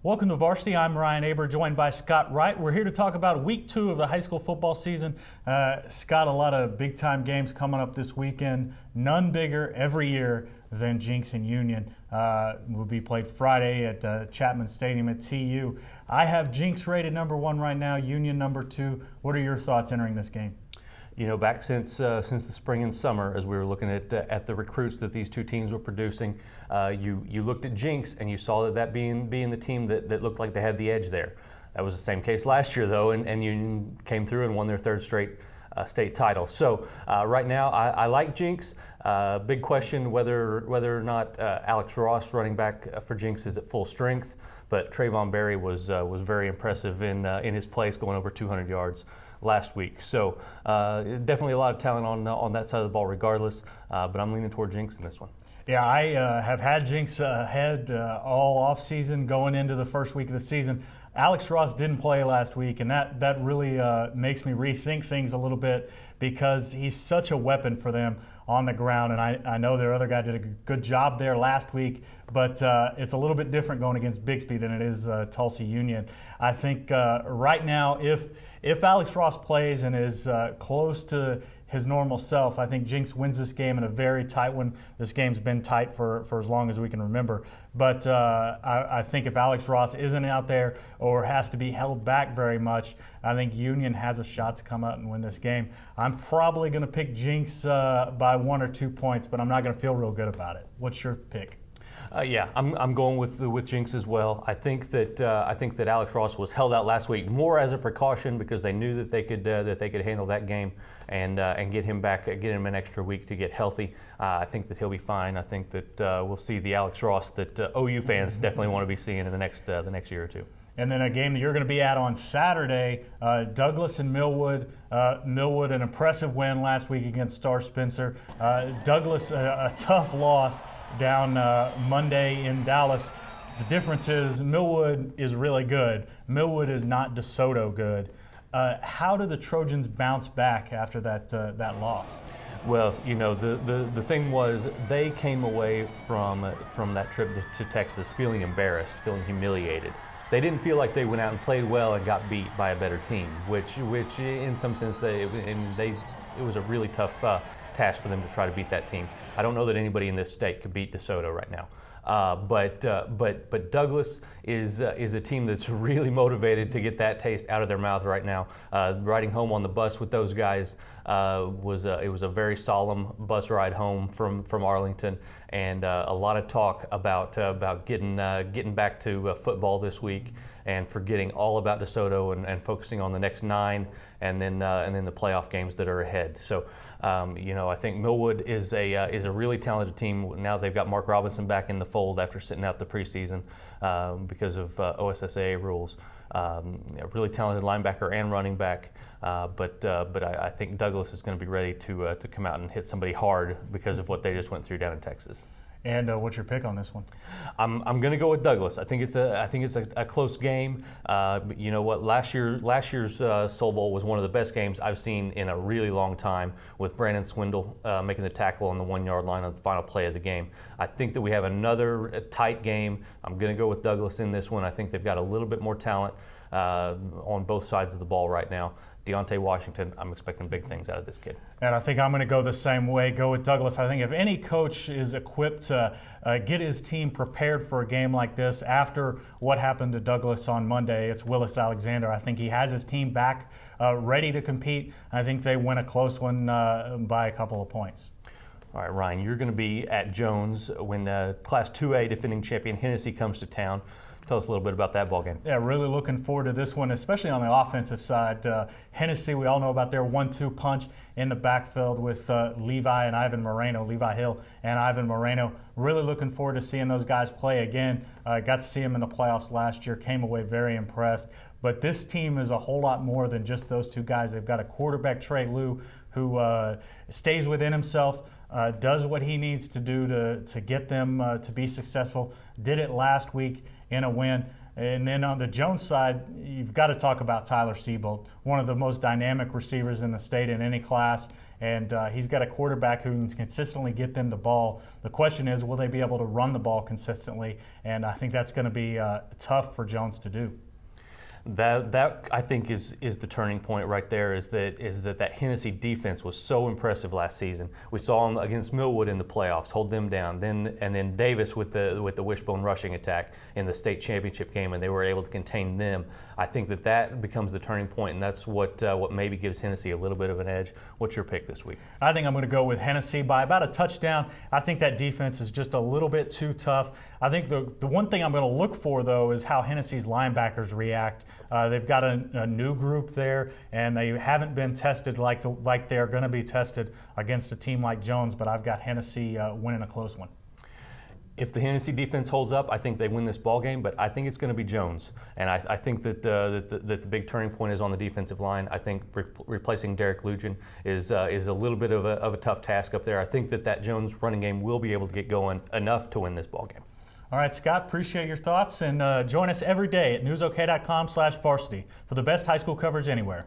Welcome to Varsity. I'm Ryan Aber, joined by Scott Wright. We're here to talk about week 2 of the high school football season. Scott, a lot of big-time games coming up this weekend. None bigger every year than Jinx and Union. Will be played Friday at Chapman Stadium at TU. I have Jinx rated number 1 right now, Union number 2. What are your thoughts entering this game? You know, back since the spring and summer, as we were looking at the recruits that these two teams were producing, you looked at Jinx and you saw that being the team that looked like they had the edge there. That was the same case last year, though, and Union came through and won their third straight state title. So right now, I like Jinx. Big question whether or not Alex Ross, running back for Jinx, is at full strength. But Trayvon Berry was very impressive in his place, going over 200 yards last week. So definitely a lot of talent on that side of the ball regardless, but I'm leaning toward Jinx in this one. Yeah, I have had Jinx ahead all offseason going into the first week of the season. Alex Ross didn't play last week, and that really makes me rethink things a little bit because he's such a weapon for them on the ground, and I know their other guy did a good job there last week, but it's a little bit different going against Bixby than it is Tulsa Union. I think right now, if Alex Ross plays and is close to his normal self, I think Jinx wins this game in a very tight one. This game's been tight for as long as we can remember. But I think if Alex Ross isn't out there or has to be held back very much, I think Union has a shot to come out and win this game. I'm probably going to pick Jinx by 1 or 2 points, but I'm not going to feel real good about it. What's your pick? Yeah, I'm going with Jinx as well. I think that Alex Ross was held out last week more as a precaution because they knew that they could handle that game and get him back, get him an extra week to get healthy. I think that he'll be fine. I think that we'll see the Alex Ross that OU fans definitely want to be seeing in the next year or two. And then a game that you're going to be at on Saturday, Douglas and Millwood. Millwood, an impressive win last week against Star Spencer. Douglas, a tough loss down Monday in Dallas. The difference is Millwood is really good. Millwood is not DeSoto good. How do the Trojans bounce back after that loss? Well, you know, the thing was they came away from that trip to Texas feeling embarrassed, feeling humiliated. They didn't feel like they went out and played well and got beat by a better team, which in some sense it was a really tough task for them to try to beat that team. I don't know that anybody in this state could beat DeSoto right now. But Douglas is a team that's really motivated to get that taste out of their mouth right now. Riding home on the bus with those guys was a very solemn bus ride home from Arlington, and a lot of talk about getting back to football this week and forgetting all about DeSoto and focusing on the next 9 and then the playoff games that are ahead. So. I think Millwood is a really talented team. Now they've got Mark Robinson back in the fold after sitting out the preseason because of OSSAA rules. A really talented linebacker and running back, but I think Douglas is going to be ready to come out and hit somebody hard because of what they just went through down in Texas. And what's your pick on this one? I'm going to go with Douglas. I think it's a close game. You know what? Last year's Soul Bowl was one of the best games I've seen in a really long time, with Brandon Swindle making the tackle on the 1-yard line on the final play of the game. I think that we have another tight game. I'm going to go with Douglas in this one. I think they've got a little bit more talent on both sides of the ball right now. Deontay Washington, I'm expecting big things out of this kid. And I think I'm going to go the same way, go with Douglas. I think if any coach is equipped to get his team prepared for a game like this after what happened to Douglas on Monday, it's Willis Alexander. I think he has his team back ready to compete. I think they win a close one by a couple of points. All right, Ryan, you're going to be at Jones when Class 2A defending champion Hennessy comes to town. Tell us a little bit about that ballgame. Yeah, really looking forward to this one, especially on the offensive side. Hennessy, we all know about their 1-2 punch in the backfield with Levi Hill and Ivan Moreno. Really looking forward to seeing those guys play again. Got to see them in the playoffs last year, came away very impressed. But this team is a whole lot more than just those two guys. They've got a quarterback, Trey Lou, who stays within himself, does what he needs to do to get them to be successful. Did it last week in a win. And then on the Jones side, you've got to talk about Tyler Seabolt, one of the most dynamic receivers in the state in any class. And he's got a quarterback who can consistently get them the ball. The question is, will they be able to run the ball consistently? And I think that's going to be tough for Jones to do. That I think is the turning point right there. Is that Hennessy defense was so impressive last season. We saw them against Millwood in the playoffs, hold them down. Then Davis with the wishbone rushing attack in the state championship game, and they were able to contain them. I think that becomes the turning point, and that's what maybe gives Hennessy a little bit of an edge. What's your pick this week? I think I'm going to go with Hennessy by about a touchdown. I think that defense is just a little bit too tough. I think the one thing I'm going to look for, though, is how Hennessy's linebackers react. They've got a new group there, and they haven't been tested like they're going to be tested against a team like Jones, but I've got Hennessy winning a close one. If the Hennessy defense holds up, I think they win this ball game, but I think it's going to be Jones. And I think that the big turning point is on the defensive line. I think replacing Derek Lujan is a little bit of a tough task up there. I think that Jones running game will be able to get going enough to win this ball game. All right, Scott, appreciate your thoughts, and join us every day at newsok.com/varsity for the best high school coverage anywhere.